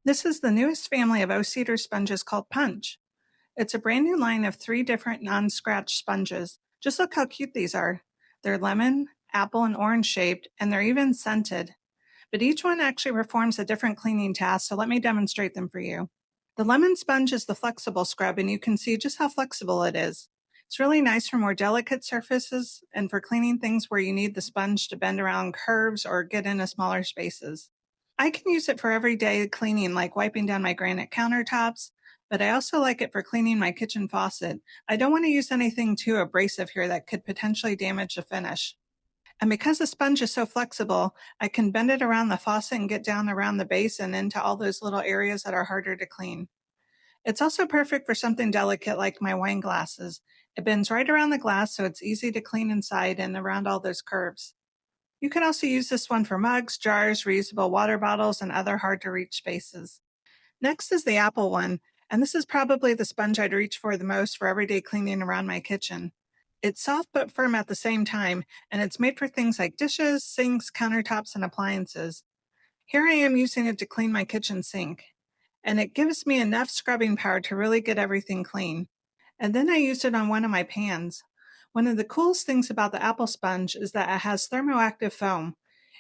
This is the newest family of O-Cedar sponges called Punch. It's a brand new line of 3 different non-scratch sponges. Just look how cute these are. They're lemon, apple, and orange shaped, and they're even scented. But each one actually performs a different cleaning task, so let me demonstrate them for you. The lemon sponge is the flexible scrub, and you can see just how flexible it is. It's really nice for more delicate surfaces and for cleaning things where you need the sponge to bend around curves or get into smaller spaces. I can use it for everyday cleaning, like wiping down my granite countertops, but I also like it for cleaning my kitchen faucet. I don't want to use anything too abrasive here that could potentially damage the finish. And because the sponge is so flexible, I can bend it around the faucet and get down around the base and into all those little areas that are harder to clean. It's also perfect for something delicate like my wine glasses. It bends right around the glass, so it's easy to clean inside and around all those curves. You can also use this one for mugs, jars, reusable water bottles, and other hard to reach spaces. Next is the apple one, and this is probably the sponge I'd reach for the most for everyday cleaning around my kitchen. It's soft but firm at the same time, and it's made for things like dishes, sinks, countertops, and appliances. Here I am using it to clean my kitchen sink, and it gives me enough scrubbing power to really get everything clean. And then I used it on one of my pans. One of the coolest things about the apple sponge is that it has thermo-active foam.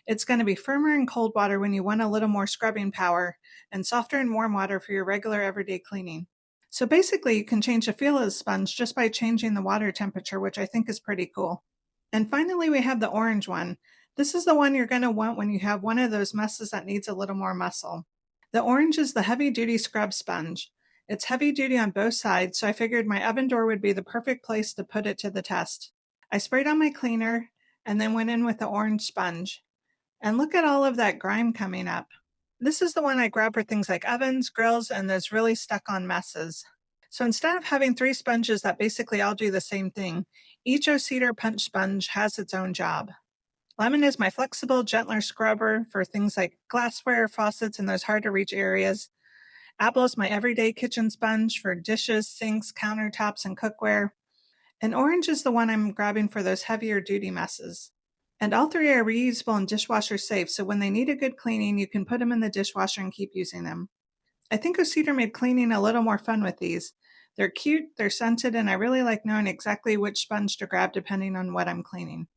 It's going to be firmer in cold water when you want a little more scrubbing power, and softer in warm water for your regular everyday cleaning. So basically, you can change the feel of the sponge just by changing the water temperature, which I think is pretty cool. And finally, we have the orange one. This is the one you're going to want when you have one of those messes that needs a little more muscle. The orange is the heavy-duty scrub sponge. It's heavy duty on both sides, so I figured my oven door would be the perfect place to put it to the test. I sprayed on my cleaner and then went in with the orange sponge. And look at all of that grime coming up. This is the one I grab for things like ovens, grills, and those really stuck on messes. So instead of having 3 sponges that basically all do the same thing, each O-Cedar Punch sponge has its own job. Lemon is my flexible, gentler scrubber for things like glassware, faucets, and those hard to reach areas. Apple is my everyday kitchen sponge for dishes, sinks, countertops, and cookware. And orange is the one I'm grabbing for those heavier duty messes. And all 3 are reusable and dishwasher safe, so when they need a good cleaning, you can put them in the dishwasher and keep using them. I think O-Cedar made cleaning a little more fun with these. They're cute, they're scented, and I really like knowing exactly which sponge to grab depending on what I'm cleaning.